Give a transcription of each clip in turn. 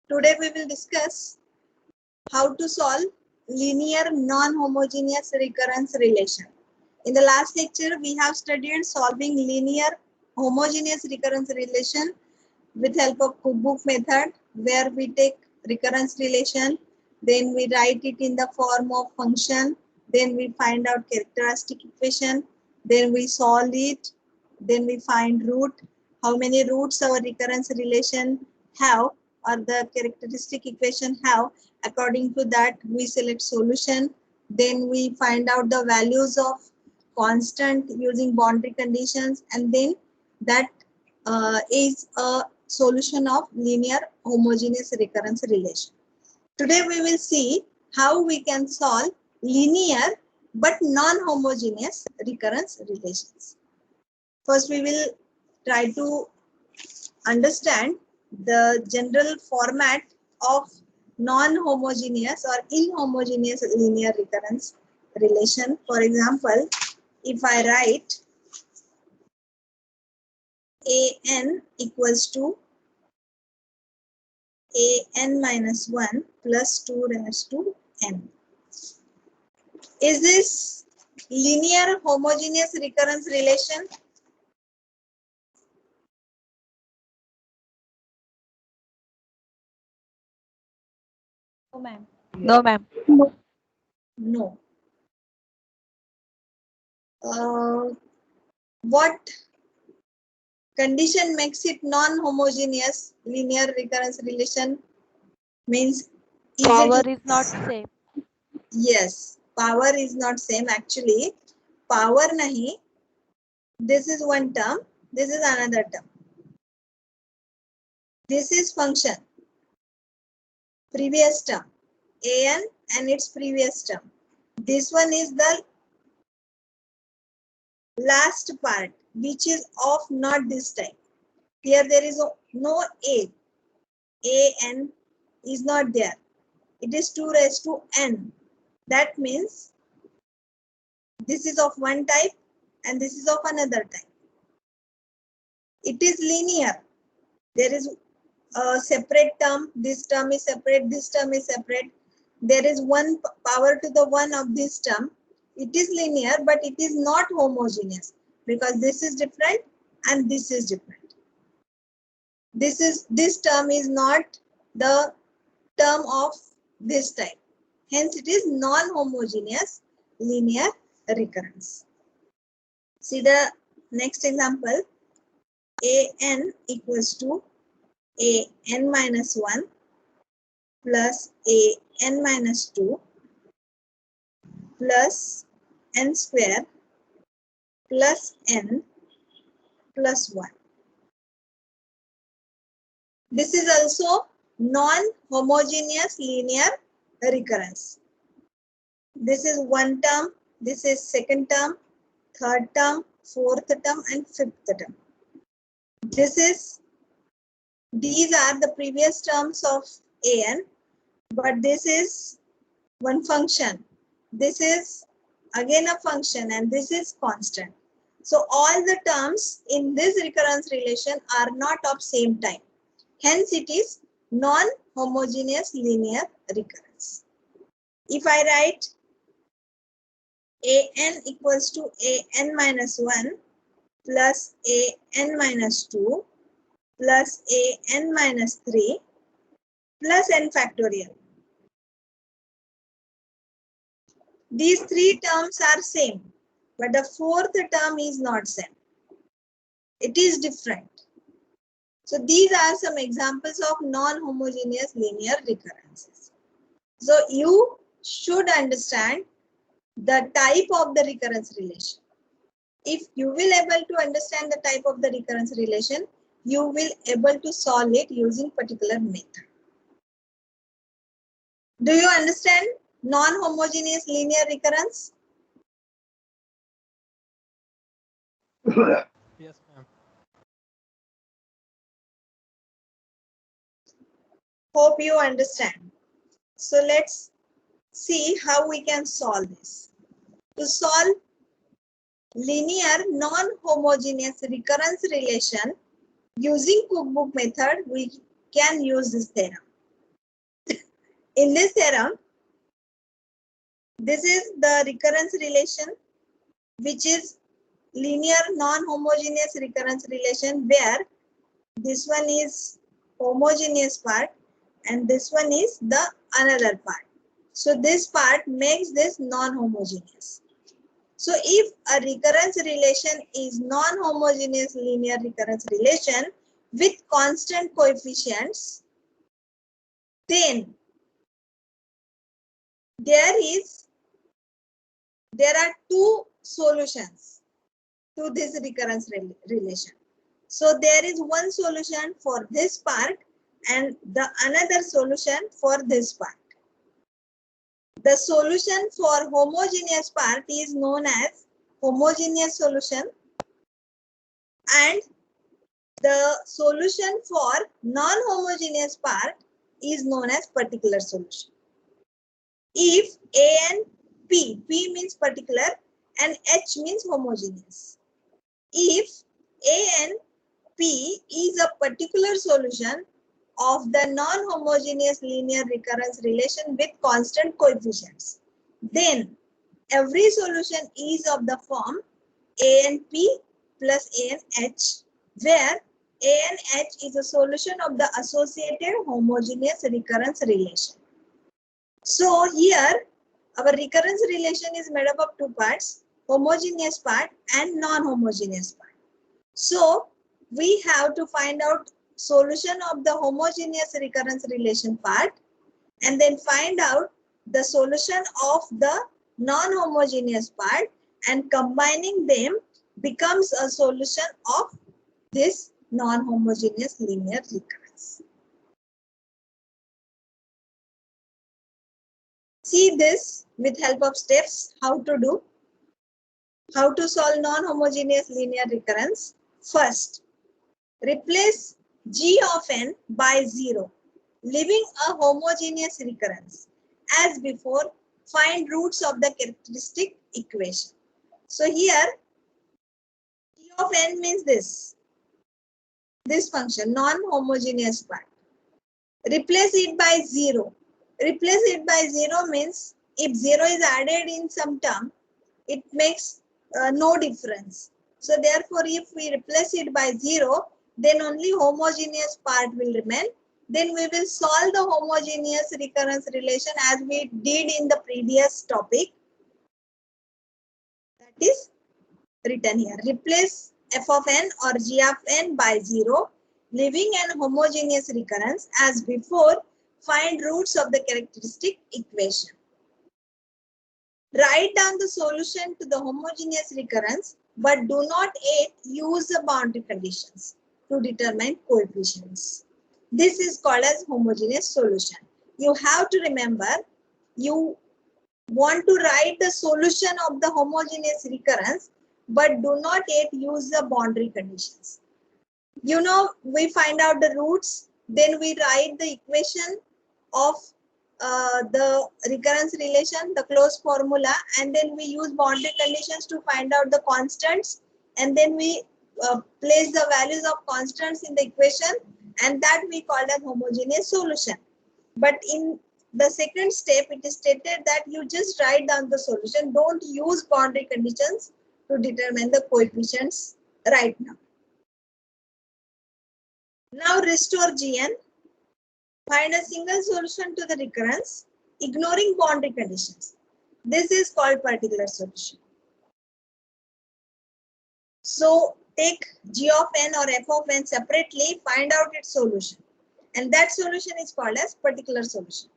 Today we will discuss how to solve linear non-homogeneous recurrence relation. In the last lecture, we have studied solving linear homogeneous recurrence relation with help of Cook-Book method, where we take recurrence relation, then we write it in the form of function, then we find out characteristic equation, then we solve it, then we find root, how many roots our recurrence relation have or the characteristic equation have. According to that, we select solution, then we find out the values of constant using boundary conditions, and then that is a solution of linear homogeneous recurrence relation. Today we will see how we can solve linear but non-homogeneous recurrence relations. First we will try to understand the general format of non-homogeneous or inhomogeneous linear recurrence relation. For example, if I write an equals to an minus 1 plus 2 raised to n. Is this linear homogeneous recurrence relation? No, ma'am. No, ma'am. No. What condition makes it non-homogeneous linear recurrence relation? Means is Power it is not same. yes, power is not same actually. Power nahi. This is one term, this is another term. This is function, previous term, an and its previous term. This one is the last part, which is of not this type. Here there is no an is not there. It is 2 raised to n. That means this is of one type and this is of another type. It is linear. There is a separate term. This term is separate. This term is separate. There is one power to the one of this term. It is linear, but it is not homogeneous because this is different and this is different. This term is not the term of this type. Hence, it is non-homogeneous linear recurrence. See the next example. An equals to an minus 1 plus an minus 2 plus n square plus n plus 1. This is also non-homogeneous linear recurrence. This is one term, this is second term, third term, fourth term, and fifth term. These are the previous terms of an, but this is one function. This is again a function and this is constant. So all the terms in this recurrence relation are not of same type. Hence it is non-homogeneous linear recurrence. If I write an equals to an minus 1 plus an minus 2 plus an minus 3 plus n factorial. These three terms are same, but the fourth term is not same. It is different. So these are some examples of non-homogeneous linear recurrences. So you should understand the type of the recurrence relation. If you will able to understand the type of the recurrence relation, you will able to solve it using particular method. Do you understand non-homogeneous linear recurrence? Yes, ma'am. Hope you understand. So let's see how we can solve this. To solve linear non-homogeneous recurrence relation using Cook-Book method, we can use this theorem. In this theorem, this is the recurrence relation, which is linear non-homogeneous recurrence relation, where this one is homogeneous part and this one is the another part. So this part makes this non-homogeneous. So if a recurrence relation is non-homogeneous linear recurrence relation with constant coefficients, then there are two solutions to this recurrence relation. So there is one solution for this part and the another solution for this part. The solution for homogeneous part is known as homogeneous solution, and the solution for non-homogeneous part is known as particular solution. If A and P means particular and H means homogeneous. If A and P is a particular solution of the non-homogeneous linear recurrence relation with constant coefficients, then every solution is of the form A and P plus A and H, where A and H is a solution of the associated homogeneous recurrence relation. So here our recurrence relation is made up of two parts, homogeneous part and non-homogeneous part. So we have to find out solution of the homogeneous recurrence relation part and then find out the solution of the non-homogeneous part, and combining them becomes a solution of this non-homogeneous linear recurrence. See this with help of steps how to do. How to solve non-homogeneous linear recurrence. First, replace g of n by 0, leaving a homogeneous recurrence. As before, find roots of the characteristic equation. So here, g of n means this function, non-homogeneous part. Replace it by 0. Replace it by 0 means if 0 is added in some term, it makes no difference. So therefore, if we replace it by 0, then only homogeneous part will remain. Then we will solve the homogeneous recurrence relation as we did in the previous topic. That is written here. Replace f of n or g of n by 0, leaving an homogeneous recurrence. As before, find roots of the characteristic equation. Write down the solution to the homogeneous recurrence, but do not yet use the boundary conditions to determine coefficients. This is called as homogeneous solution. You have to remember, you want to write the solution of the homogeneous recurrence, but do not yet use the boundary conditions. You know, we find out the roots, then we write the equation of the recurrence relation, the closed formula, and then we use boundary conditions to find out the constants, and then we place the values of constants in the equation, and that we call as homogeneous solution. But in the second step, it is stated that you just write down the solution. Don't use boundary conditions to determine the coefficients right now. Now restore Gn. Find a single solution to the recurrence, ignoring boundary conditions. This is called particular solution. So take g of n or f of n separately, find out its solution. And that solution is called as particular solution.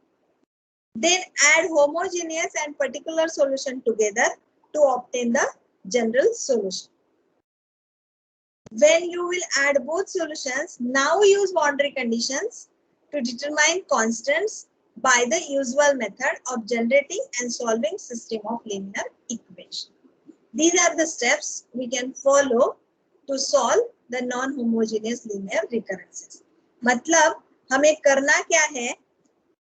Then add homogeneous and particular solution together to obtain the general solution. When you will add both solutions, now use boundary conditions to determine constants by the usual method of generating and solving system of linear equation. These are the steps we can follow to solve the non-homogeneous linear recurrences. मतलब हमें करना क्या है,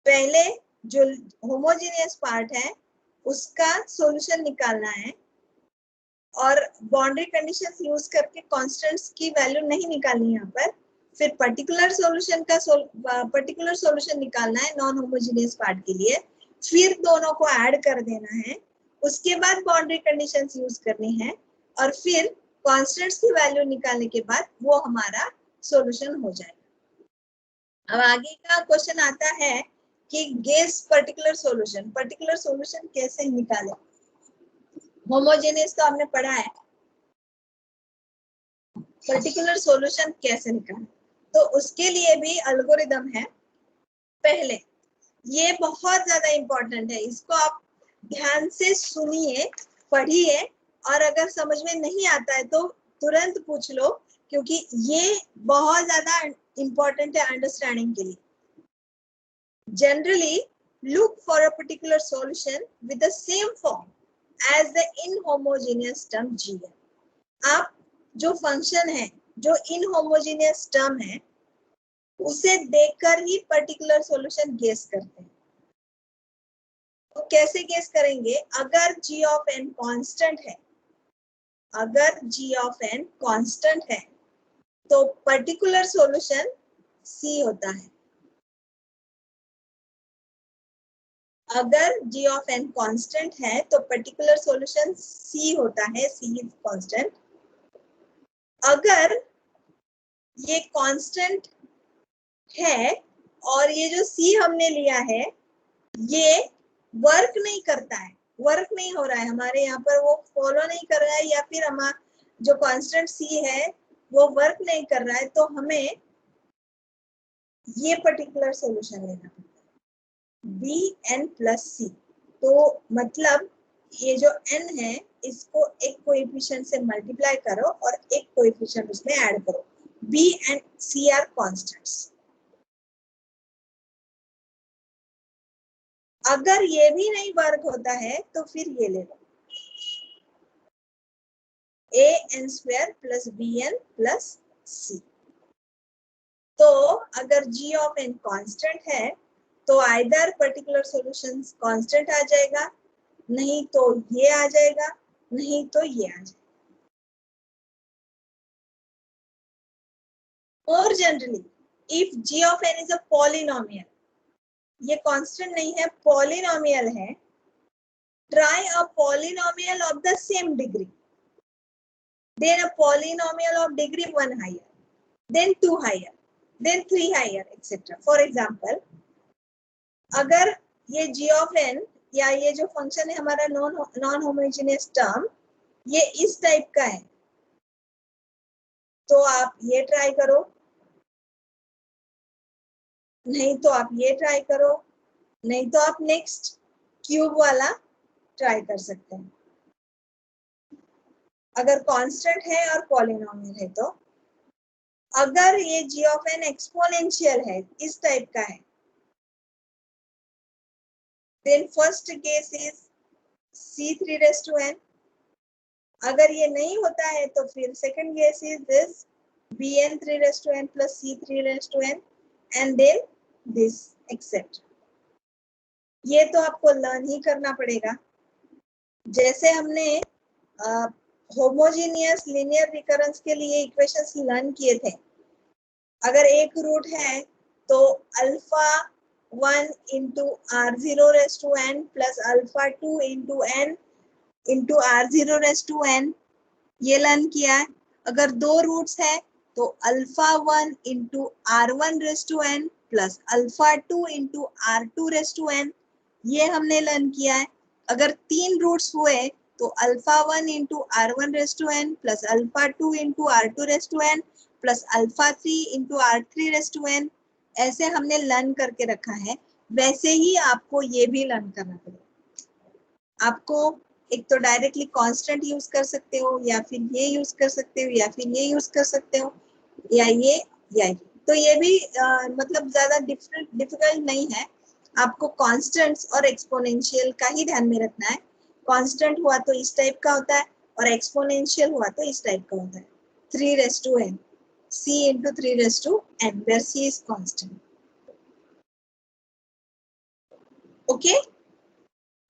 पहले जो homogeneous part है उसका solution निकालना है और बाउंड्री कंडीशंस यूज करके कांस्टेंट्स की वैल्यू नहीं निकालनी यहाँ पर, फिर पर्टिकुलर सॉल्यूशन निकालना है नॉन होमोजेनियस पार्ट के लिए, फिर दोनों को ऐड कर देना है, उसके बाद बाउंड्री कंडीशंस यूज करनी है, और फिर कांस्टेंट्स की वैल्यू निकालने के बाद वो हमारा सॉल्यूशन हो जाएगा। अब आगे का क्वेश्चन आता है कि गेस पर्टिकुलर सॉल्यूशन कैसे निकालें। होमोजेनियस तो आपने पढ़ा है, पर्टिकुलर सॉल्यूशन कैसे निकालें, तो उसके लिए भी एल्गोरिदम है। पहले ये बहुत ज्यादा इंपॉर्टेंट है, इसको आप ध्यान से सुनिए, पढ़िए, और अगर समझ में नहीं आता है तो तुरंत पूछ लो, क्योंकि ये बहुत ज्यादा इंपॉर्टेंट है अंडरस्टैंडिंग के लिए। Generally look for a particular solution with the same form as the inhomogeneous term gn. आप जो फंक्शन है, जो इनहोमोजेनियस टर्म है, उसे देखकर ही पर्टिकुलर सॉल्यूशन गेस करते हैं। तो कैसे गेस करेंगे? अगर g ऑफ n कांस्टेंट है, अगर g ऑफ n कांस्टेंट है तो पर्टिकुलर सॉल्यूशन c होता है। अगर g ऑफ n कांस्टेंट है तो पर्टिकुलर सॉल्यूशन c होता है, c इज कांस्टेंट। अगर ये कांस्टेंट है और ये जो c हमने लिया है ये वर्क नहीं करता है, वर्क नहीं हो रहा है हमारे यहाँ पर, वो फॉलो नहीं कर रहा है, या फिर हमारा जो कांस्टेंट c है वो वर्क नहीं कर रहा है, तो हमें ये पर्टिकुलर सॉल्यूशन लेना पड़ता है, bn प्लस c। तो मतलब ये जो n है इसको एक कोएफिशिएंट से मल्टीप्लाई करो और एक कोएफिशिएंट उसमें ऐड करो। b and c are constants. अगर ये भी नहीं वर्क होता है तो फिर ये ले लो, an square plus bn plus c। तो अगर g ऑफ n कांस्टेंट है तो आइदर पर्टिकुलर सॉल्यूशन कांस्टेंट आ जाएगा, नहीं तो ये आ जाएगा, नहीं तो ये आ जाएगा। और generally if g of n is a polynomial, ये कांस्टेंट नहीं है, पॉलिनोमियल है, try a polynomial of the same degree, then a polynomial of degree 1 higher, then 2 higher, then 3 higher, etc. For example, अगर ये g of n या ये जो function है हमारा नॉन होमोजेनियस टर्म, ये इस टाइप का है, तो आप ये ट्राई करो, नहीं तो आप ये ट्राई करो, नहीं तो आप नेक्स्ट क्यूब वाला ट्राई कर सकते हैं। अगर कांस्टेंट है और पॉलिनोमियल है तो, अगर ये g ऑफ n एक्सपोनेंशियल है, इस टाइप का है, then first case is c3 raised to n. अगर ये नहीं होता है तो फिर second case is this bn3 raised to n plus c3 raised to n and then this etc. ये तो आपको लर्न ही करना पड़ेगा। जैसे हमने होमोजेनियस लीनियर रिकरेंस के लिए इक्वेशंस लर्न किए थे, अगर एक रूट है तो alpha 1 into r0 raised to n plus alpha 2 into n into r0 raised to n, ये लर्न किया है। अगर दो रूट्स है तो alpha 1 into r1 raised to n plus alpha 2 into r2 raised to n, ये हमने लर्न किया है। अगर तीन रूट्स हुए तो alpha 1 into r1 raised to n plus alpha 2 into r2 raised to n plus alpha 3 into r3 raised to n, ऐसे हमने लर्न करके रखा है। वैसे ही आपको ये भी लर्न करना पड़ेगा। आपको एक तो डायरेक्टली कांस्टेंट यूज कर सकते हो, या फिर ये यूज कर सकते हो, या फिर ये यूज कर सकते हो, या ये या ये। तो ये भी मतलब ज्यादा डिफिकल्ट नहीं है। आपको कांस्टेंट्स और एक्सपोनेंशियल का ही ध्यान में रखना है। कांस्टेंट हुआ तो इस टाइप का होता है और एक्सपोनेंशियल हुआ तो इस टाइप का होता है। 3 raised to n, c into 3 raised to n, where c is constant. Okay,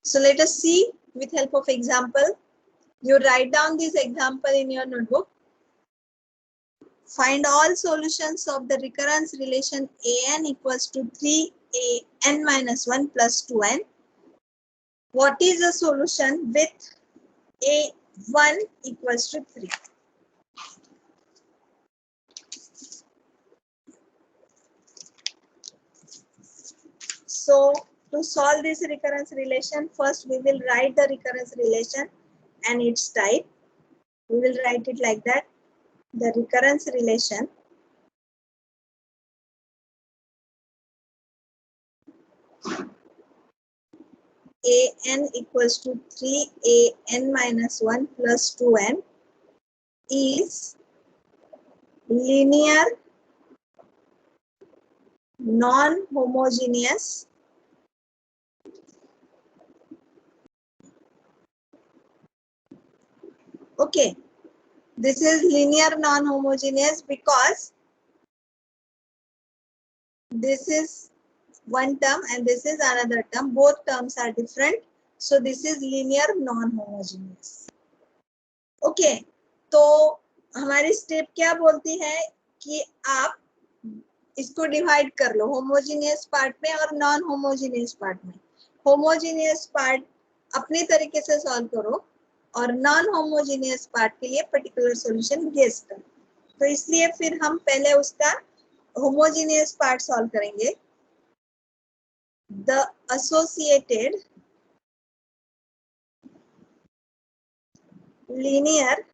so let us see with help of example. You write down this example in your notebook. Find all solutions of the recurrence relation an equals to 3an minus 1 plus 2n. What is the solution with a1 equals to 3? So to solve this recurrence relation, first we will write the recurrence relation and its type. We will write it like that. The recurrence relation an equals to 3an minus 1 plus 2n is linear non-homogeneous okay. This is linear non-homogeneous because this is one term and this is another term. Both terms are different. So this is linear non-homogeneous. Okay. तो हमारी step क्या बोलती है कि आप इसको divide कर लो homogeneous part में और नॉन होमोजेनियस पार्ट में. होमोजेनियस पार्ट अपने तरीके से सॉल्व करो और नॉन होमोजेनियस पार्ट के लिए पर्टिकुलर सॉल्यूशन गेस करो. तो इसलिए फिर हम पहले उसका होमोजेनियस पार्ट सॉल्व करेंगे. The associated linear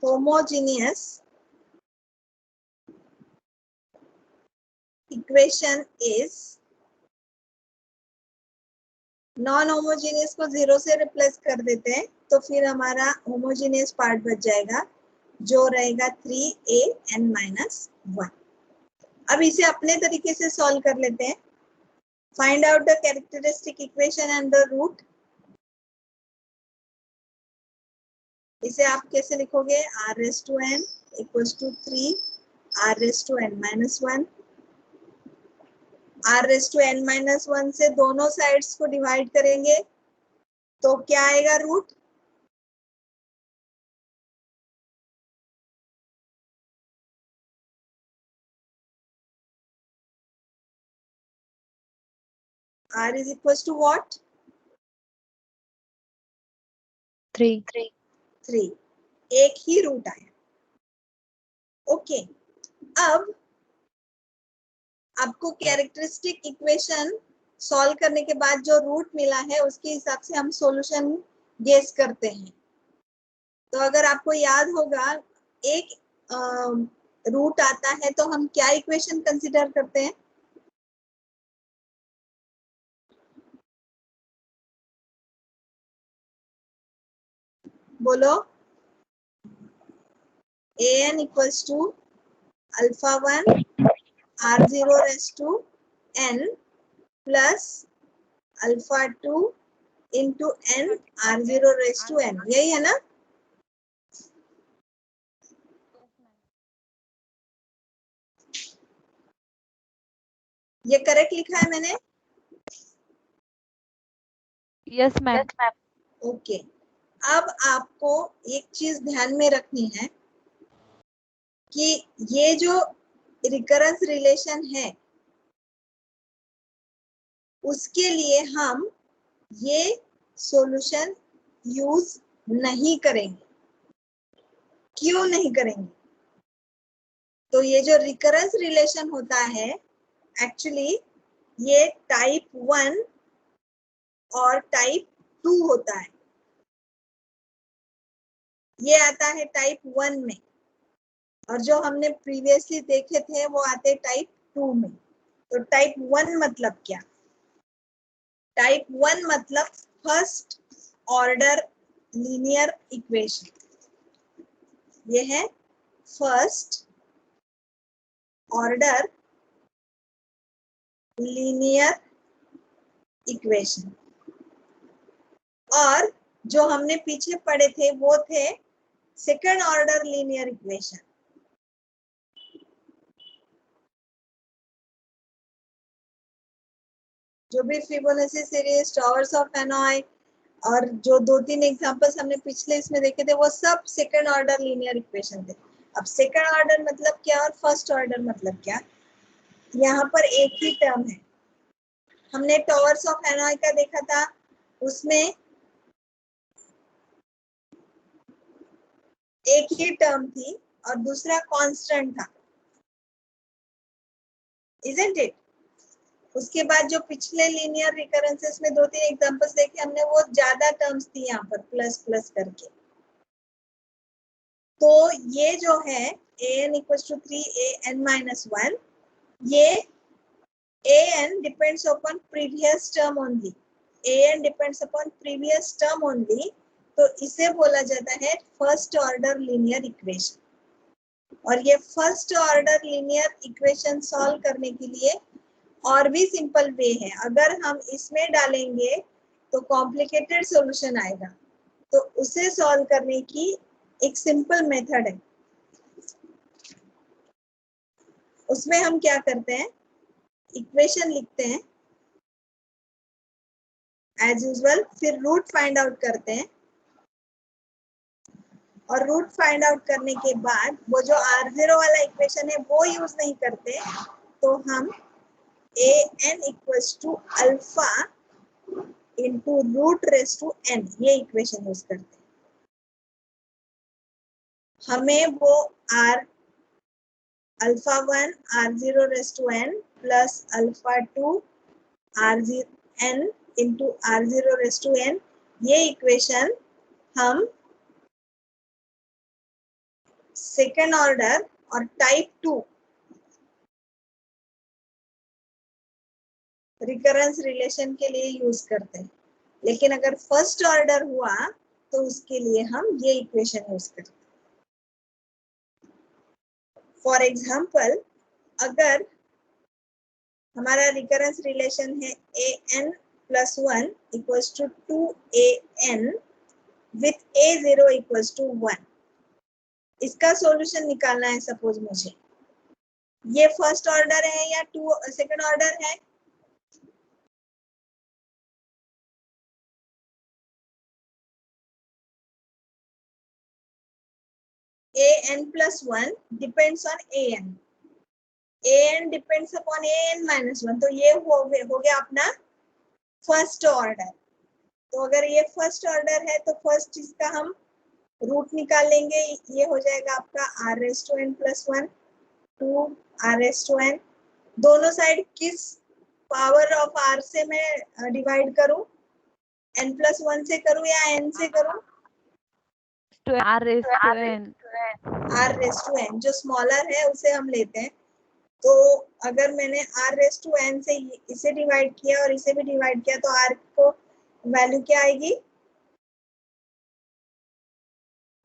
homogeneous equation is, non homogeneous को 0 से रिप्लेस कर देते हैं तो फिर हमारा होमोजेनियस पार्ट बच जाएगा जो रहेगा 3an minus 1. अब इसे अपने तरीके से सॉल्व कर लेते हैं. Find out the characteristic equation and the root. इसे आप कैसे लिखोगे? r raised to n equals to 3 r raised to n minus 1. r raised to n minus 1 से दोनों साइड्स को डिवाइड करेंगे तो क्या आएगा? Root. r is equals to what? 3. 3. एक ही रूट आया. ओके. अब आपको कैरेक्टरिस्टिक इक्वेशन सॉल्व करने के बाद जो रूट मिला है उसके हिसाब से हम सॉल्यूशन गेस करते हैं. तो अगर आपको याद होगा एक रूट आता है तो हम क्या इक्वेशन कंसीडर करते हैं? बोलो. an equals to alpha 1 r0 raised to n plus alpha 2 into n r0 raised to n. यही है ना? ये करेक्ट लिखा है मैंने? Yes, ma'am. ओके. अब आपको एक चीज ध्यान में रखनी है कि ये जो रिकरेंस रिलेशन है उसके लिए हम ये सॉल्यूशन यूज नहीं करेंगे. क्यों नहीं करेंगे? तो ये जो रिकरेंस रिलेशन होता है एक्चुअली ये टाइप 1 और टाइप 2 होता है. ये आता है टाइप 1 में और जो हमने प्रीवियसली देखे थे वो आते टाइप 2 में. तो टाइप 1 मतलब क्या? टाइप 1 मतलब फर्स्ट ऑर्डर लीनियर इक्वेशन. ये है फर्स्ट ऑर्डर लीनियर इक्वेशन. और जो हमने पीछे पढ़े थे वो थे सेकंड ऑर्डर लीनियर इक्वेशन. जो भी फिबोनाची सीरीज, टावर्स ऑफ हेनॉय और जो 2-3 एग्जांपल्स हमने पिछले इसमें देखे थे वो सब सेकंड ऑर्डर लीनियर इक्वेशन थे। अब सेकंड ऑर्डर मतलब क्या और फर्स्ट ऑर्डर मतलब क्या, यहाँ पर एक ही टर्म है। हमने टॉवर्स ऑफ हैनॉय का देखा था, उसमें एक ही टर्म थी और दूसरा कांस्टेंट था, इजंट इट। उसके बाद जो पिछले लीनियर रिकरेंसेस में 2-3 एग्जांपल्स देखे हमने, वो ज्यादा टर्म्स थी यहाँ पर प्लस प्लस करके। तो ये जो है an equals to 3an minus 1, ये an depends upon previous term only, an depends upon previous term only, तो इसे बोला जाता है फर्स्ट ऑर्डर लीनियर इक्वेशन। और ये first order linear equation solve करने के लिए और भी सिंपल वे है, अगर हम इसमें डालेंगे तो कॉम्प्लिकेटेड सॉल्यूशन आएगा, तो उसे सॉल्व करने की एक सिंपल मेथड है। उसमें हम क्या करते हैं, इक्वेशन लिखते हैं एज यूजुअल, फिर रूट फाइंड आउट करते हैं, और रूट फाइंड आउट करने के बाद वो जो R0 वाला इक्वेशन है वो यूज नहीं करते, तो हम an equals to alpha into root raise to n, ये इक्वेशन यूज करते हैं। हमें वो r alpha 1 R0 raise to n plus alpha 2 R0 n into R0 raise to n, ये इक्वेशन हम सेकेंड ऑर्डर और टाइप 2 रिकरेंस रिलेशन के लिए यूज करते हैं। लेकिन अगर फर्स्ट ऑर्डर हुआ तो उसके लिए हम ये इक्वेशन यूज करते हैं। फॉर एग्जाम्पल, अगर हमारा रिकरेंस रिलेशन है an plus 1 equals to 2an with a0 equals to 1, इसका सॉल्यूशन निकालना है सपोज मुझे। ये फर्स्ट ऑर्डर है या सेकंड ऑर्डर है, an plus 1 depends on an depends upon an minus 1, तो ये हो गया अपना फर्स्ट ऑर्डर। तो अगर ये फर्स्ट ऑर्डर है तो फर्स्ट इसका हम रूट निकाल लेंगे, ये हो जाएगा आपका r raise to n plus 1 two r raise to n। दोनों साइड किस पावर ऑफ r से मैं डिवाइड करूं, n प्लस 1 से करूं या n से करूं, R raised to n. r raise to n जो स्मॉलर है उसे हम लेते हैं। तो अगर मैंने r रेस टू n से इसे डिवाइड किया और इसे भी डिवाइड किया तो r को वैल्यू क्या आएगी,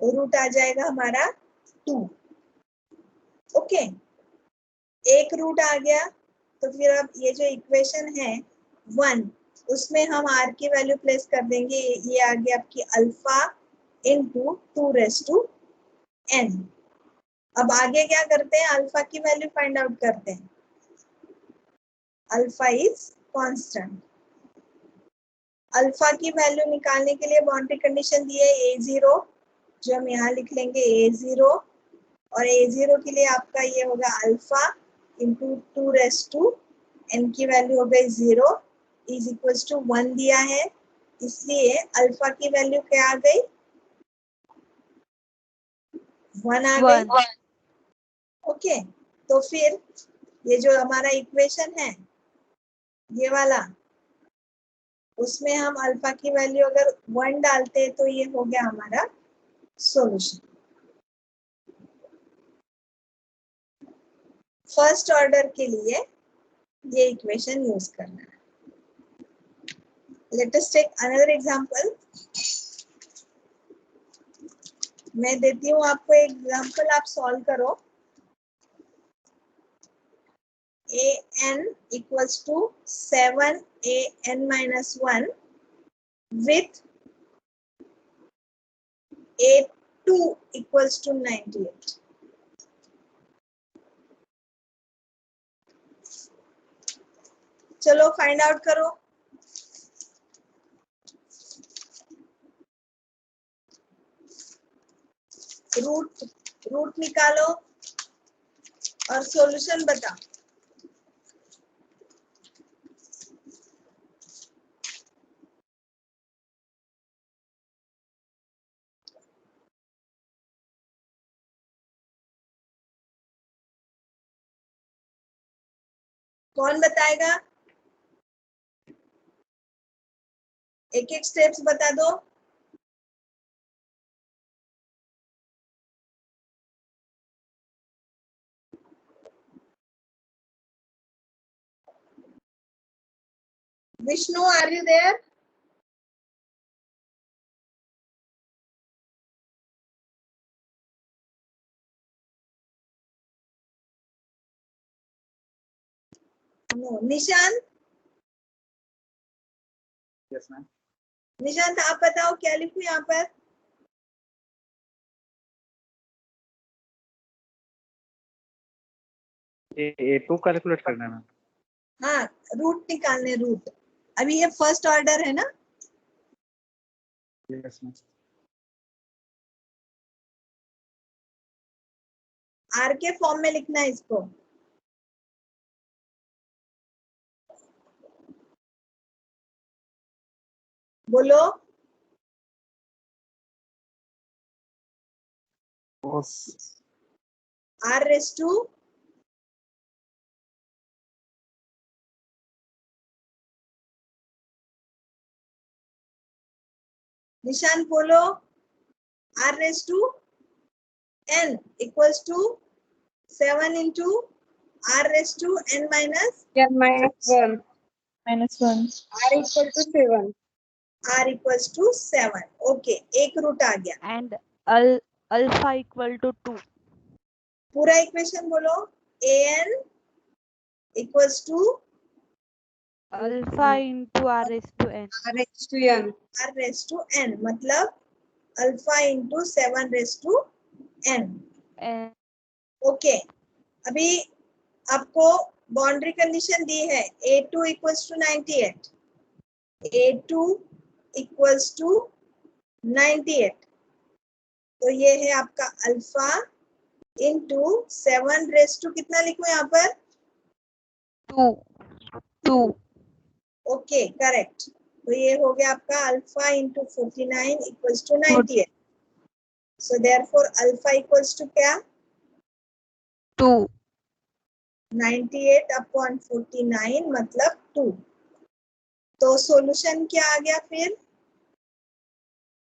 रूट आ जाएगा हमारा 2। ओके, एक रूट आ गया, तो फिर अब ये जो इक्वेशन है 1, उसमें हम r की वैल्यू प्लेस कर देंगे, ये आ गया आपकी alpha into 2 raise to n। अब आगे क्या करते हैं, अल्फा की वैल्यू फाइंड आउट करते हैं। Alpha is constant. अल्फा की वैल्यू निकालने के लिए बाउंड्री कंडीशन दी है a0, जो हम यहाँ लिख लेंगे a0, और a0 के लिए आपका ये होगा alpha into 2 raise to n की वैल्यू हो गई 0 इज इक्वल्स टू 1 दिया है, इसलिए अल्फा की वैल्यू क्या आ गई, 1 आ गई। ओके, तो फिर ये जो हमारा इक्वेशन है ये वाला, उसमें हम अल्फा की वैल्यू अगर 1 डालते हैं तो ये हो गया हमारा सॉल्यूशन। फर्स्ट ऑर्डर के लिए ये इक्वेशन यूज करना है। Let us take another example. मैं देती हूँ आपको एग्जांपल, आप सॉल्व करो। an equals to 7an minus 1 with a2 equals to 98. चलो फाइंड आउट करो। रूट रूट निकालो और सॉल्यूशन बता। कौन बताएगा? एक एक स्टेप्स बता दो। Vishnu, are you there? No. Nishant? Yes ma'am. Nishant आप बताओ क्या लिखूं यहाँ पर? ये टू कैलकुलेट करना है मैम। हाँ, रूट निकालने, रूट। अभी ये फर्स्ट ऑर्डर है ना? Yes ma'am. आर के फॉर्म में लिखना है इसको। बोलो। आर रेस टू निशान बोलो। R raise to n equals to 7 into r raised to n minus n minus 1 -1. r equal to 7. r equals to 7. Okay, एक रूट आ गया। And alpha equal to 2. पूरा इक्वेशन बोलो। an equals to Alpha into r raised to n. r raised to n. r raised to n मतलब alpha into 7 raised to n। And okay, अभी आपको boundary condition दी है a2 equals to 98, a2 equals to 98। तो ये है आपका alpha into 7 raise to कितना लिखूं यहाँ पर? 2. Okay, correct. तो ये हो गया आपका alpha into 49 equals to 98। So therefore alpha equals to क्या? 2. 98 अपॉन 49 मतलब 2। तो सॉल्यूशन क्या आ गया फिर?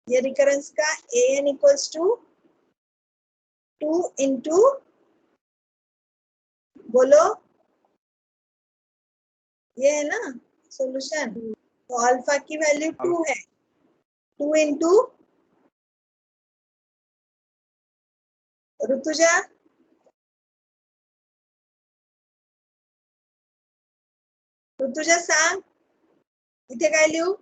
ये रिकरेंस का an इक्वल्स टू 2 इंटू, बोलो, ये है ना सॉल्यूशन। तो अल्फा की वैल्यू 2 है, 2 इंटू ऋतुजा, ऋतुजा सांग इथे काय लिहू?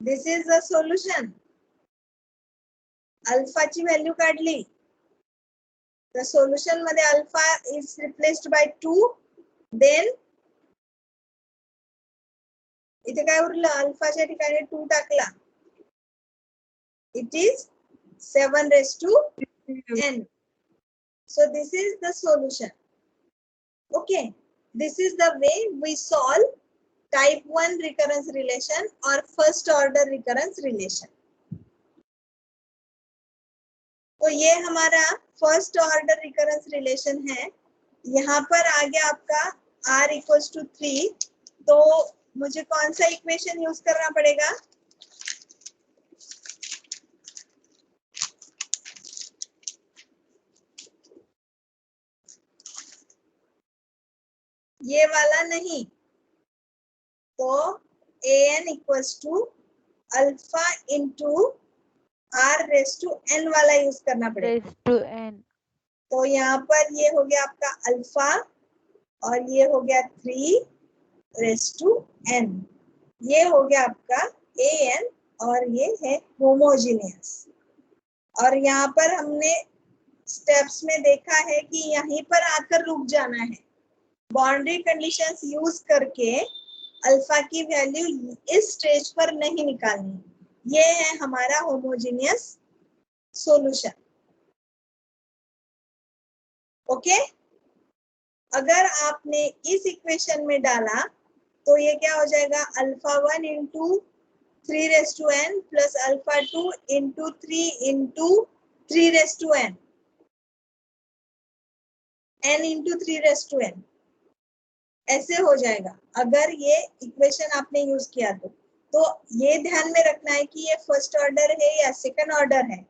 This is the solution. अल्फाची व्हॅल्यू काढली तर सोल्युशन मध्ये alpha is replaced by 2, then इथे काय उरलं? अल्फाच्या ठिकाणी 2 टाकला, it is 7 raised to n. So this is the solution. Okay, this is the way we solve type 1 recurrence relation or first order recurrence relation. तो ये हमारा फर्स्ट ऑर्डर रिकरेंस रिलेशन है। यहाँ पर आ गया आपका r इक्वल्स टू 3, तो मुझे कौन सा इक्वेशन यूज करना पड़ेगा? ये वाला नहीं, तो an equals to alpha into r raise to n वाला यूज करना पड़ेगा। raised to n. तो यहाँ पर ये हो गया आपका अल्फा और ये हो गया 3 रेस टू n। ये हो गया आपका an और ये है होमोजीनियस। और यहाँ पर हमने स्टेप्स में देखा है कि यहीं पर आकर रुक जाना है। बाउंड्री कंडीशंस यूज करके अल्फा की वैल्यू इस स्टेज पर नहीं निकालनी। ये है हमारा होमोजेनियस सॉल्यूशन। ओके, अगर आपने इस इक्वेशन में डाला तो ये क्या हो जाएगा, alpha 1 into 3n plus alpha 2 into 3n n into 3n ऐसे हो जाएगा अगर ये इक्वेशन आपने यूज किया तो ये ध्यान में रखना है कि ये फर्स्ट ऑर्डर है या सेकंड ऑर्डर है।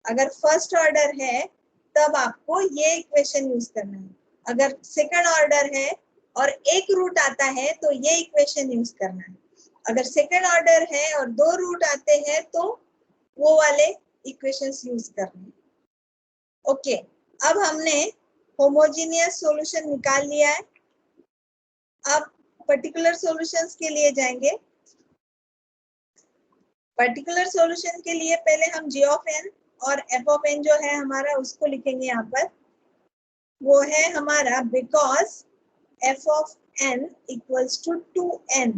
अगर फर्स्ट ऑर्डर है तब आपको ये इक्वेशन यूज करना है, अगर सेकंड ऑर्डर है और एक रूट आता है तो ये इक्वेशन यूज करना है। अगर सेकंड ऑर्डर है और 2 रूट आते हैं तो वो वाले इक्वेशंस यूज करने हैं। ओके, अब हमने होमोजेनियस सॉल्यूशन निकाल लिया है। अब पर्टिकुलर सॉल्यूशंस के लिए जाएंगे। पर्टिकुलर सॉल्यूशन के लिए पहले हम g ऑफ n और f ऑफ n जो है हमारा उसको लिखेंगे यहाँ पर। वो है हमारा because f of n equals to 2n।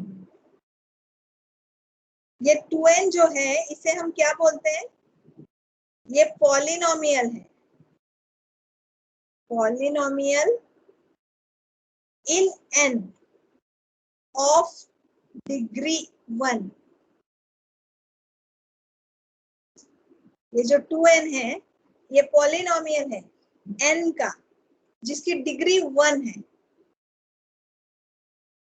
ये 2n जो है इसे हम क्या बोलते हैं, ये पॉलिनोमियल है। Polynomial in n of degree 1। ये जो 2n है ये पॉलिनोमियल है n का जिसकी डिग्री 1 है।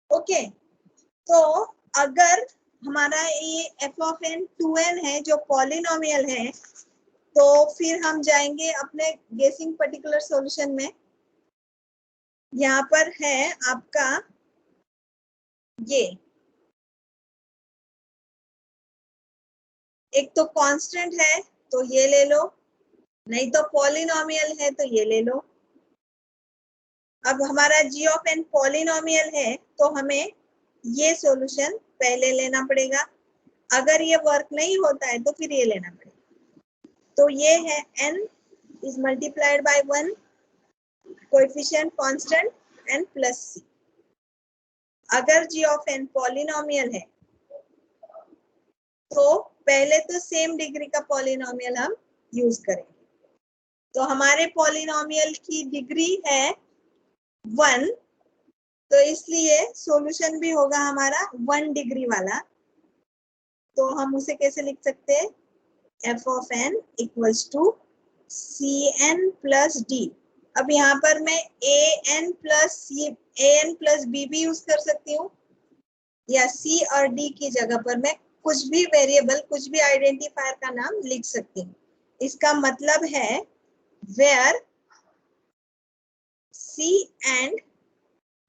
ओके, तो अगर हमारा ये f ऑफ n 2n है जो पॉलिनोमियल है तो फिर हम जाएंगे अपने गेसिंग पर्टिकुलर सॉल्यूशन में। यहाँ पर है आपका ये एक तो कांस्टेंट है तो ये ले लो, नहीं तो पॉलिनोमियल है तो ये ले लो। अब हमारा g ऑफ n पॉलिनोमियल है तो हमें ये सॉल्यूशन पहले लेना पड़ेगा। अगर ये वर्क नहीं होता है तो फिर ये लेना पड़ेगा। तो ये है n is multiplied by 1 coefficient constant and plus c। अगर g ऑफ n पॉलिनोमियल है तो पहले तो सेम डिग्री का पॉलिनोमियल हम यूज करेंगे। तो हमारे पॉलिनोमियल की डिग्री है 1, तो इसलिए सॉल्यूशन भी होगा हमारा 1 डिग्री वाला। तो हम उसे कैसे लिख सकते हैं, f of n equals to cn plus d। अब यहाँ पर मैं an प्लस b भी यूज कर सकती हूँ या c और d की जगह पर मैं कुछ भी वेरिएबल, कुछ भी आइडेंटिफायर का नाम लिख सकती हूँ। इसका मतलब है where c and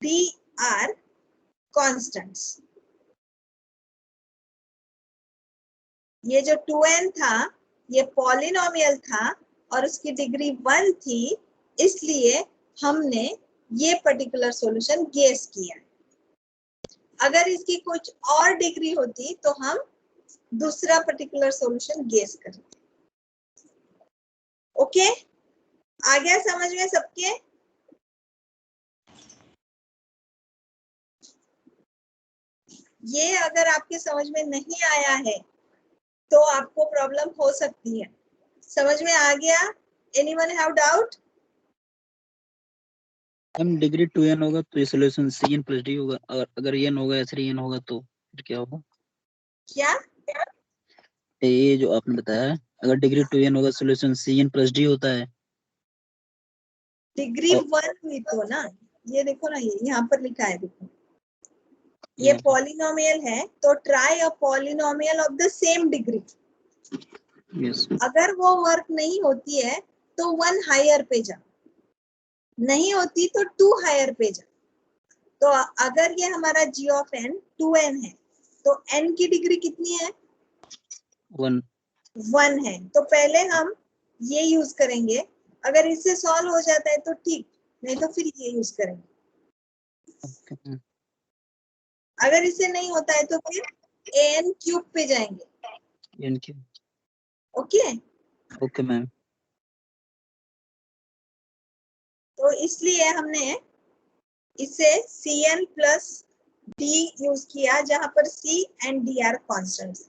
d are constants। ये जो 2n था ये पॉलिनोमियल था और उसकी डिग्री 1 थी, इसलिए हमने ये पर्टिकुलर सॉल्यूशन गेस किया। अगर इसकी कुछ और डिग्री होती तो हम दूसरा पर्टिकुलर सॉल्यूशन गेस करते। ओके, आ गया समझ में सबके? ये अगर आपके समझ में नहीं आया है तो आपको प्रॉब्लम हो सकती है। समझ में आ गया? Anyone have doubt? हम डिग्री 2n होगा तो ये सॉल्यूशन cn प्लस d होगा, और अगर n होगा या 3n होगा तो फिर क्या होगा? क्या? ये जो आपने बताया, अगर डिग्री 2n होगा सॉल्यूशन cn प्लस d होता है। डिग्री 1 हुई तो ना, ये देखो ना, ये यहाँ पर लिखा है, देखो ये पॉलिनोमियल है तो try a polynomial of the same degree. Yes, अगर वो वर्क नहीं होती है तो 1 हायर पे जा, नहीं होती तो 2 हायर पे जा। तो अगर ये हमारा g ऑफ n 2n है तो n की डिग्री कितनी है? 1 है। तो पहले हम ये यूज करेंगे, अगर इससे सॉल्व हो जाता है तो ठीक, नहीं तो फिर ये यूज करेंगे। अगर इससे नहीं होता है तो फिर an क्यूब पे जाएंगे। n cube. Okay okay ma'am. तो इसलिए हमने इसे Cn प्लस D यूज किया, जहां पर C and D are constants.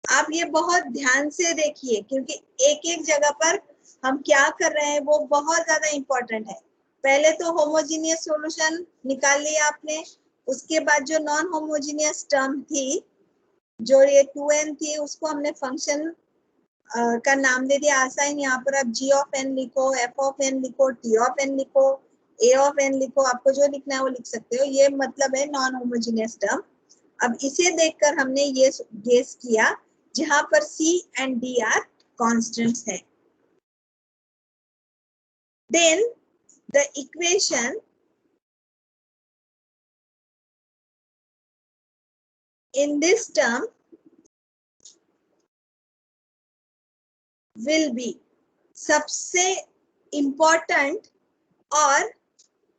आप ये बहुत ध्यान से देखिए, क्योंकि एक एक जगह पर हम क्या कर रहे हैं वो बहुत ज्यादा इंपॉर्टेंट है। पहले तो होमोजीनियस सॉल्यूशन निकाल लिया आपने, उसके बाद जो नॉन होमोजीनियस टर्म थी, जो ये 2n थी, उसको हमने फंक्शन का नाम दे दिया आसाइन। यहाँ पर आप g ऑफ n लिखो, f ऑफ n लिखो, t ऑफ n लिखो, a ऑफ n लिखो, आपको जो लिखना है वो लिख सकते हो। ये मतलब है नॉन होमोजीनियस टर्म। अब इसे देखकर हमने ये गेस किया जहां पर C and D are constants है। Then the equation in this term will be, सबसे important और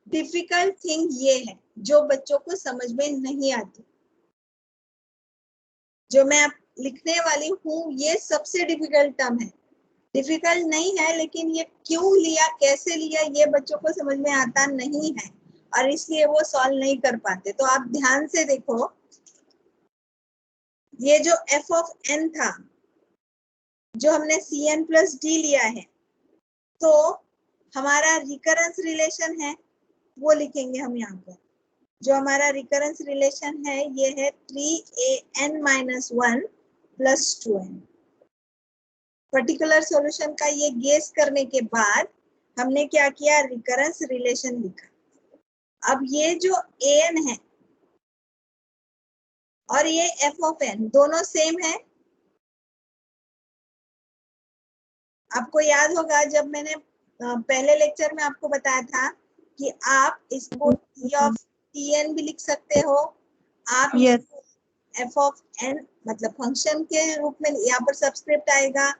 डिफिकल्ट थिंग ये है जो बच्चों को समझ में नहीं आती। जो मैं अब लिखने वाली हूँ ये सबसे डिफिकल्ट टर्म है। डिफिकल्ट नहीं है, लेकिन ये क्यों लिया, कैसे लिया, ये बच्चों को समझ में आता नहीं है और इसलिए वो सॉल्व नहीं कर पाते। तो आप ध्यान से देखो, ये जो f ऑफ n था, जो हमने Cn प्लस D लिया है, तो हमारा रिकरेंस रिलेशन है वो लिखेंगे हम यहाँ पर। जो हमारा रिकरेंस रिलेशन है ये है 3an-1 plus 2n। Particular solution का ये गेस करने के बाद हमने क्या किया, रिकरेंस रिलेशन लिखा। अब ये जो an है और ये f ऑफ n दोनों सेम है। आपको याद होगा जब मैंने पहले लेक्चर में आपको बताया था कि आप इसको t ऑफ tn भी लिख सकते हो, आप Yes. f ऑफ n मतलब फंक्शन के रूप में, यहाँ पर सब्सक्रिप्ट आएगा,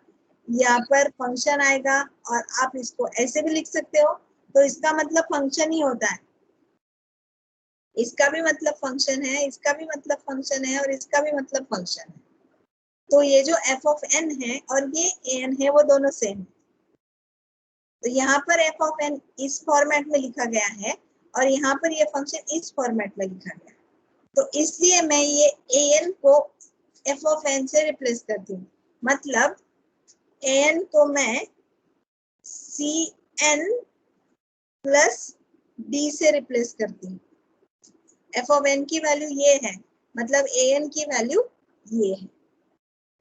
यहाँ पर फंक्शन आएगा, और आप इसको ऐसे भी लिख सकते हो। तो इसका मतलब फंक्शन ही होता है, इसका भी मतलब फंक्शन है, इसका भी मतलब फंक्शन है, और इसका भी मतलब फंक्शन है। तो ये जो f ऑफ n है और ये an है वो दोनों सेम है। तो यहाँ पर f ऑफ n इस फॉर्मेट में लिखा गया है और यहाँ पर ये फंक्शन इस फॉर्मेट में लिखा गया है। तो इसलिए मैं ये an को f ऑफ n से रिप्लेस करती हूँ। मतलब an को मैं Cn प्लस D से रिप्लेस करती हूँ। f ऑफ n की वैल्यू ये है, मतलब an की वैल्यू ये है।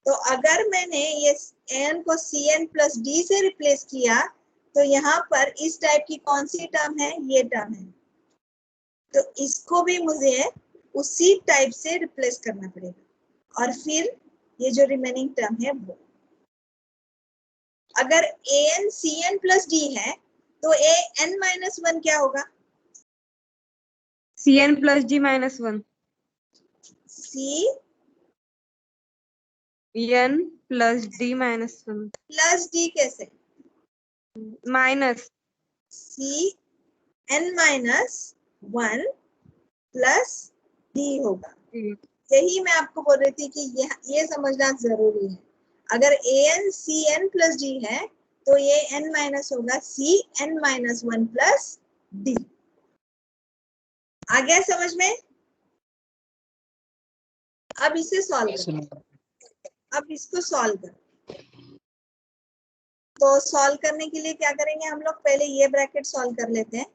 तो अगर मैंने ये an को Cn प्लस D से रिप्लेस किया तो यहाँ पर इस टाइप की कौन सी टर्म है, ये टर्म है। तो इसको भी मुझे उसी टाइप से रिप्लेस करना पड़ेगा और फिर ये जो रिमेनिंग टर्म है वो। अगर an Cn प्लस D है तो an-1 क्या होगा, Cn plus D minus 1. N plus D minus 1. Plus D कैसे, Minus. Cn-1 प्लस D होगा। यही मैं आपको बोल रही थी कि ये समझना जरूरी है। अगर an Cn प्लस D है तो ये n माइनस होगा Cn-1 प्लस D। आ गया समझ में? अब इसे सॉल्व करो। अब इसको सॉल्व करो। तो सॉल्व करने के लिए क्या करेंगे हम लोग, पहले ये ब्रैकेट सॉल्व कर लेते हैं।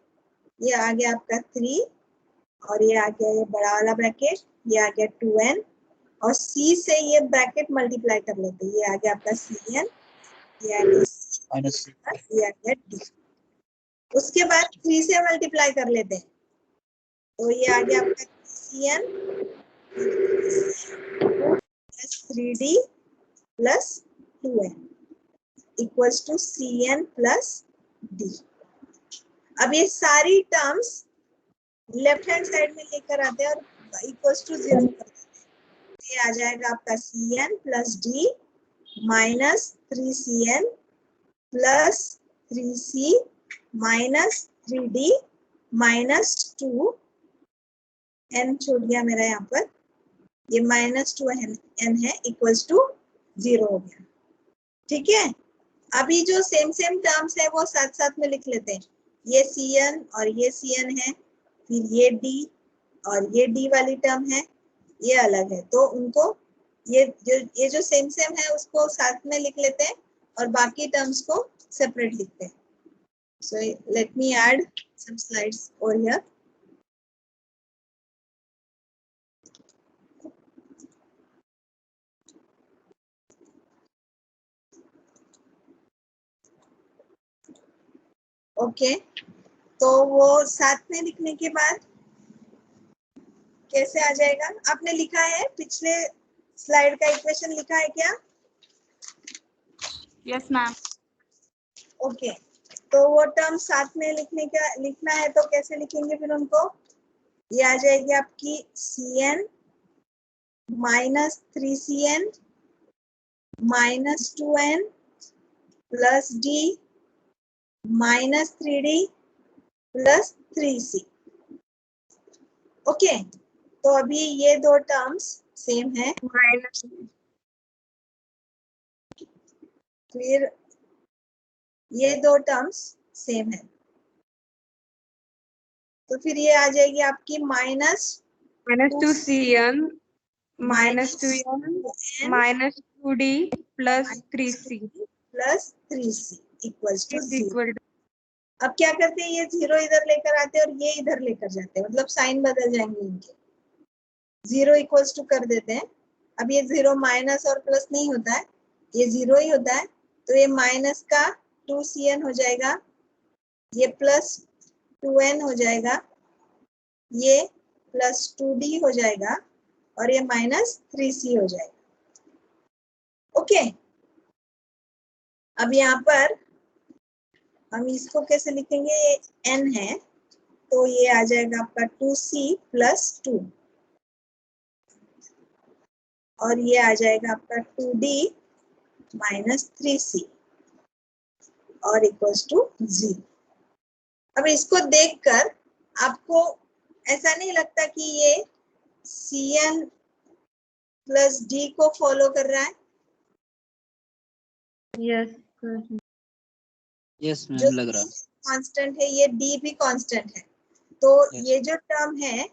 ये आ गया आपका 3 और ये आ गया ये बड़ा वाला ब्रैकेट, ये आ गया 2n और c से ये ब्रैकेट मल्टीप्लाई कर लेते हैं। ये आ गया आपका Cn, ये आ गया C, ये आ गया D। उसके बाद 3 से मल्टीप्लाई कर लेते हैं तो ये आ गया आपका Cn plus 3D plus 2n equals to Cn plus D। अब ये सारी टर्म्स लेफ्ट हैंड साइड में लेकर आते हैं और इक्वल्स टू 0 कर देते हैं। ये आ जाएगा आपका Cn plus D minus 3Cn plus 3C minus 3D minus 2 n छूट गया मेरा यहाँ पर, ये माइनस 2n है इक्वल्स टू 0 हो गया। ठीक है, अभी जो सेम टर्म्स है वो साथ साथ में लिख लेते हैं। ये Cn और ये Cn है, फिर ये D और ये D वाली टर्म है, ये अलग है, तो उनको ये जो सेम सेम है उसको साथ में लिख लेते हैं और बाकी टर्म्स को सेपरेट लिखते हैं. So let me add some slides over here. Okay, तो वो साथ में लिखने के बाद कैसे आ जाएगा? आपने लिखा है पिछले स्लाइड का इक्वेशन लिखा है क्या? Yes ma'am. ओके, तो वो टर्म साथ में लिखना है तो कैसे लिखेंगे फिर उनको? ये आ जाएगी आपकी Cn minus 3Cn minus 2n plus D minus 3D plus 3C. Okay, तो अभी ये दो टर्म्स सेम है, माइनस फिर ये दो टर्म्स सेम है, तो फिर ये आ जाएगी आपकी minus two Cn minus 2n minus 2D plus 3C plus 3C equals to is 0. Equal to. अब क्या करते हैं, ये 0 इधर लेकर आते हैं और ये इधर लेकर जाते हैं, मतलब साइन बदल जाएंगे इनके, 0 इक्वल्स टू कर देते हैं. अब ये 0 माइनस और प्लस नहीं होता है, ये 0 ही होता है, तो ये माइनस का 2Cn हो जाएगा, ये प्लस 2n हो जाएगा, ये प्लस 2D हो जाएगा और ये माइनस 3C हो जाएगा. ओके, अब यहाँ पर हम इसको कैसे लिखेंगे? ये n है, तो ये आ जाएगा आपका 2C प्लस 2 और ये आ जाएगा आपका 2D माइनस 3C और इक्वल्स टू 0. अब इसको देखकर आपको ऐसा नहीं लगता कि ये Cn प्लस D को फॉलो कर रहा है? यस यस जो मैम लग रहा. कांस्टेंट है, ये D भी कांस्टेंट है, तो Yes. ये जो टर्म है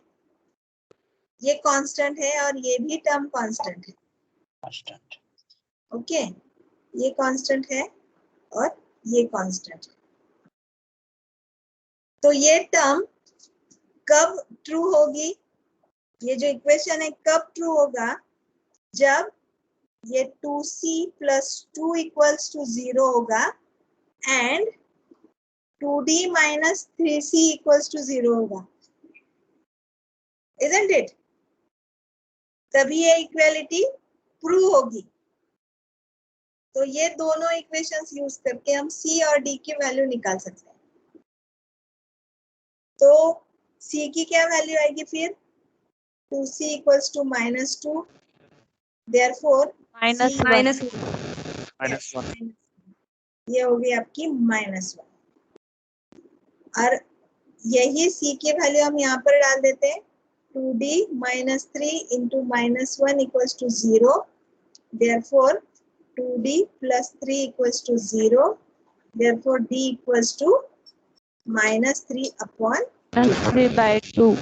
ये कांस्टेंट है और ये भी टर्म कांस्टेंट है. कांस्टेंट. ओके, ये कांस्टेंट है और ये कांस्टेंट है, तो ये टर्म कब ट्रू होगी? ये जो इक्वेशन है कब ट्रू होगा? जब ये 2C प्लस 2 इक्वल्स टू 0 होगा and 2D minus 3C equals to 0 होगा. Isn't it? तभी ये इक्वालिटी प्रूव होगी. तो ये दोनों इक्वेशंस यूज करके हम C और D की वैल्यू निकाल सकते हैं. तो C की क्या वैल्यू आएगी फिर? 2C equals to minus 2, therefore minus minus minus 1. ये हो गई आपकी -1 और यही C की वैल्यू हम यहाँ पर डाल देते हैं. 2D minus 3 into -1 equals to 0, therefore 2D plus 3 equals to 0, therefore D equals to -3 upon. 3/2.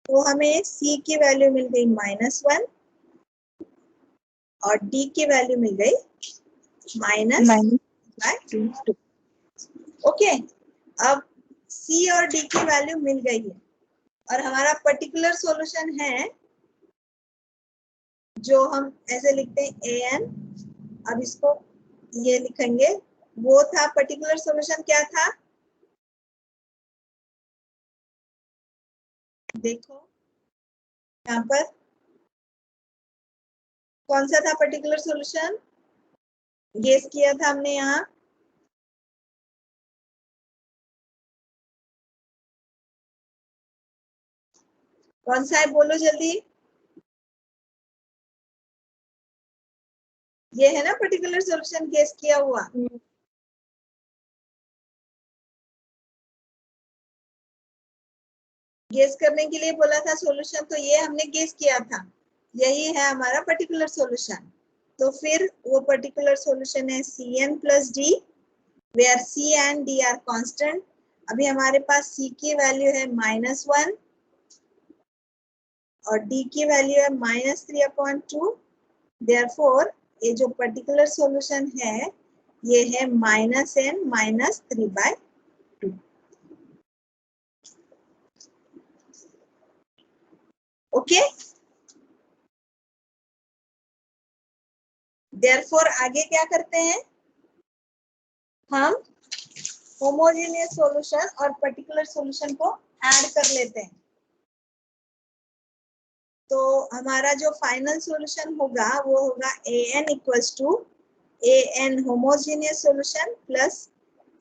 तो हमें C की वैल्यू मिल गई -1 और D की वैल्यू मिल गई -2. ओके, अब C और D की वैल्यू मिल गई है और हमारा पर्टिकुलर सॉल्यूशन है जो हम ऐसे लिखते हैं an. अब इसको ये लिखेंगे, वो था पर्टिकुलर सॉल्यूशन. क्या था? देखो यहाँ पर कौन सा था पर्टिकुलर सॉल्यूशन? गेस किया था हमने यहाँ. कौन सा है? बोलो जल्दी. ये है ना पर्टिकुलर सॉल्यूशन गेस किया हुआ. गेस करने के लिए बोला था सॉल्यूशन, तो ये हमने गेस किया था, यही है हमारा पर्टिकुलर सॉल्यूशन. तो फिर वो पर्टिकुलर सॉल्यूशन है Cn plus D, where C and D are constant अभी हमारे पास c की वैल्यू है -1 और d की वैल्यू है -3/2। देयरफॉर ये जो पर्टिकुलर सॉल्यूशन है ये है -n -3/2। ओके, देयरफॉर आगे क्या करते हैं, हम होमोजेनियस सॉल्यूशन और पर्टिकुलर सॉल्यूशन को ऐड कर लेते हैं। तो हमारा जो फाइनल सॉल्यूशन होगा वो होगा an equals to an homogeneous solution plus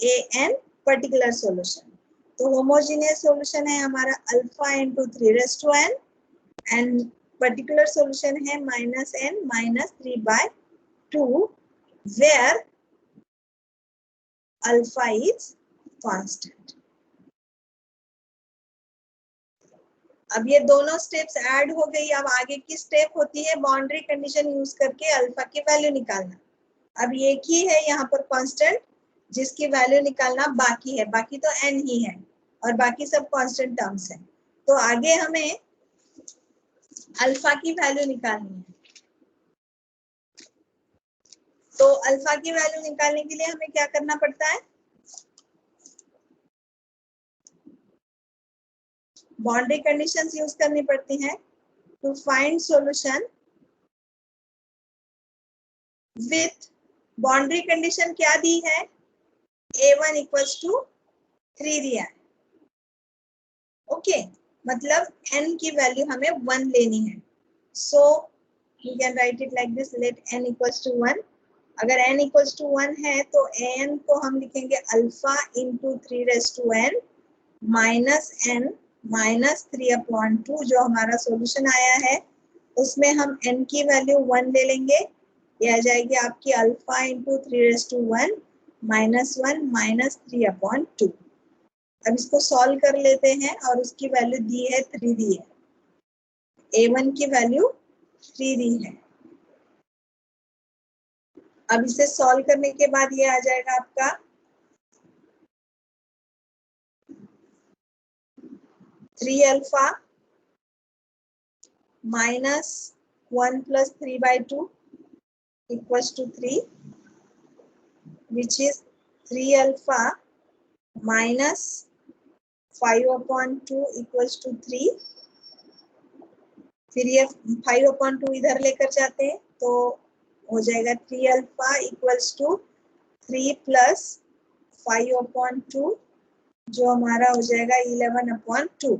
an particular solution. तो होमोजेनियस सॉल्यूशन है हमारा alpha into 3n and particular solution है -n -3/2 where alpha is constant। अब ये दोनों स्टेप्स ऐड हो गई। अब आगे की स्टेप होती है बाउंड्री कंडीशन यूज करके अल्फा की वैल्यू निकालना। अब एक ही है यहाँ पर कांस्टेंट जिसकी वैल्यू निकालना बाकी है, बाकी तो n ही है और बाकी सब कांस्टेंट टर्म्स हैं। तो आगे हमें अल्फा की वैल्यू निकालनी है। तो अल्फा की वैल्यू निकालने के लिए हमें क्या करना पड़ता है, बाउंड्री कंडीशंस यूज करनी पड़ती हैं to find solution with boundary condition क्या दी है, a1 इक्वल्स टू 3 दिया है। ओके, मतलब n की वैल्यू हमें 1 लेनी है। So you can write it like this, let n equals to 1। अगर n इक्वल्स टू 1 है तो an को हम लिखेंगे alpha into 3n minus n -3/2 जो हमारा सॉल्यूशन आया है उसमें हम n की वैल्यू 1 ले लेंगे। ये आ जाएगी आपकी अल्फा इंटू 3n -1 -3/2। अब इसको सॉल्व कर लेते हैं और उसकी वैल्यू दी है 3 दी है, a1 की वैल्यू 3 दी है। अब इसे सॉल्व करने के बाद ये आ जाएगा आपका -3α -1 + 3/2 equals to 3, which is 3α -5/2 equals to 3। फिर ये 5/2 इधर लेकर जाते हैं तो हो जाएगा 3α equals to 3 + 5/2 जो हमारा हो जाएगा 11/2।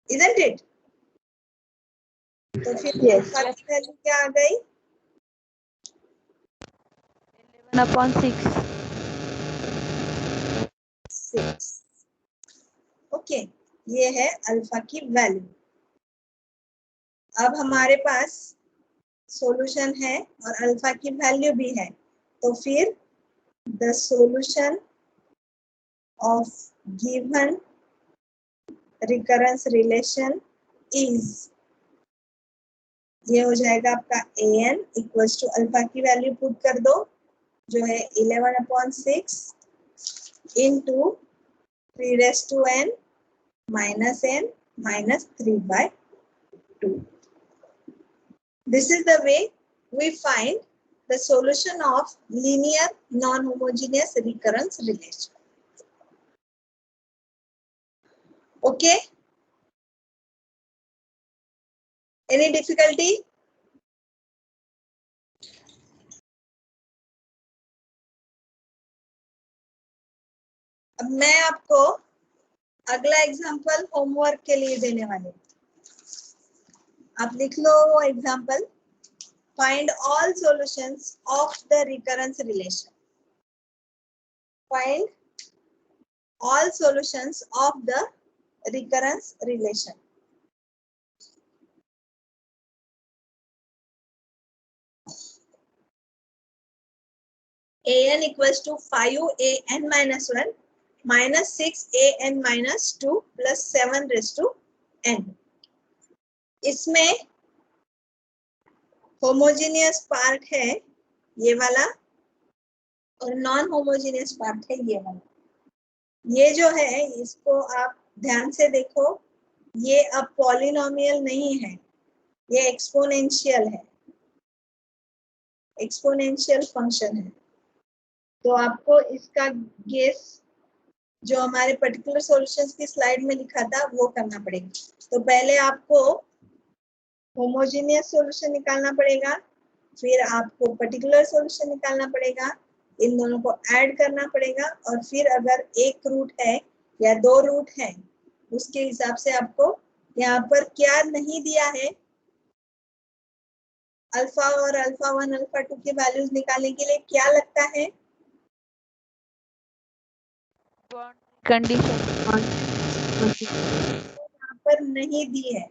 Isn't it? तो फिर अल्फा की वैल्यू क्या आ गई, 11/6। 6। ओके, ये है अल्फा की वैल्यू। अब हमारे पास सॉल्यूशन है और अल्फा की वैल्यू भी है, तो फिर the solution of given recurrence relation is, ये हो जाएगा आपका an इक्वल्स टू अल्फा की वैल्यू पुट कर दो जो है 11/6 into 3n -3/2। This is the way we find the solution of linear non-homogeneous recurrence relation. Okay? Any difficulty? अब मैं आपको अगला एग्जांपल होमवर्क के लिए देने वाली हूँ। आप लिख लो वो example, find all solutions of the recurrence relation. Find all solutions of the recurrence relation. an equals to 5an minus 1 minus 6an minus 2 plus 7 raised to n। इसमें होमोजेनियस पार्ट है ये वाला और नॉन होमोजीनियस पार्ट है ये वाला। ये जो है इसको आप ध्यान से देखो, ये अब पॉलिनोमियल नहीं है, ये एक्सपोनेंशियल है, एक्सपोनेंशियल फंक्शन है। तो आपको इसका गेस जो हमारे पर्टिकुलर सॉल्यूशंस की स्लाइड में लिखा था वो करना पड़ेगा। तो पहले आपको होमोजीनियस सॉल्यूशन निकालना पड़ेगा, फिर आपको पर्टिकुलर सॉल्यूशन निकालना पड़ेगा, इन दोनों को ऐड करना पड़ेगा, और फिर अगर एक रूट है या दो रूट है उसके हिसाब से आपको यहाँ पर क्या नहीं दिया है, अल्फा और अल्फा 1 अल्फा 2 के वैल्यूज निकालने के लिए क्या लगता है, कंडीशन यहाँ पर नहीं दी है।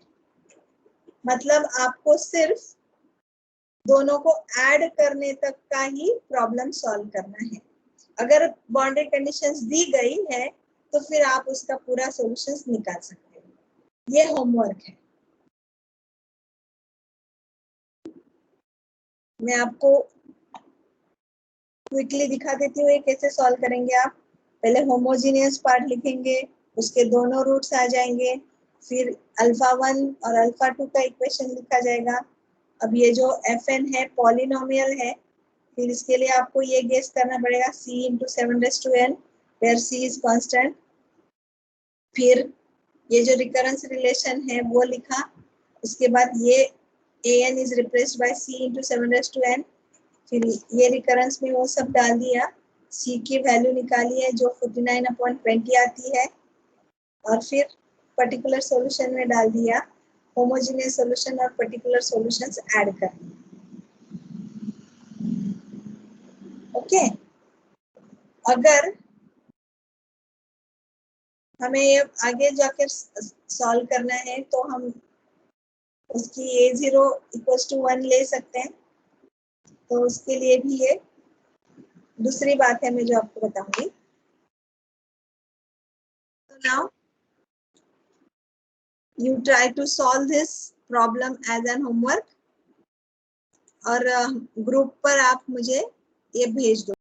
मतलब आपको सिर्फ दोनों को ऐड करने तक का ही प्रॉब्लम सॉल्व करना है। अगर बाउंड्री कंडीशंस दी गई है तो फिर आप उसका पूरा सॉल्यूशंस निकाल सकते हो। ये होमवर्क है। मैं आपको क्विकली दिखा देती हूँ ये कैसे सॉल्व करेंगे आप। पहले होमोजीनियस पार्ट लिखेंगे, उसके दोनों रूट्स आ जाएंगे, फिर अल्फा 1 और अल्फा 2 का इक्वेशन लिखा जाएगा। अब ये जो fn है पॉलिनोमियल है, फिर इसके लिए आपको ये गेस करना पड़ेगा c into 7n where c is constant। फिर ये जो रिकरेंस रिलेशन है वो लिखा, उसके बाद ये an is replaced by c into 7n, फिर ये रिकरेंस में वो सब डाल दिया, c की वैल्यू निकाली है जो 49/20 आती है, और फिर पर्टिकुलर सॉल्यूशन में डाल दिया, होमोजेनियस सॉल्यूशन और पर्टिकुलर सॉल्यूशंस ऐड कर दिए। ओके, अगर हमें आगे जाकर सॉल्व करना है तो हम उसकी a0 = 1 ले सकते हैं, तो उसके लिए भी ये दूसरी बात है मैं जो आपको बताऊंगी। So now you try to solve this problem as an homework और ग्रुप पर आप मुझे ये भेज दो।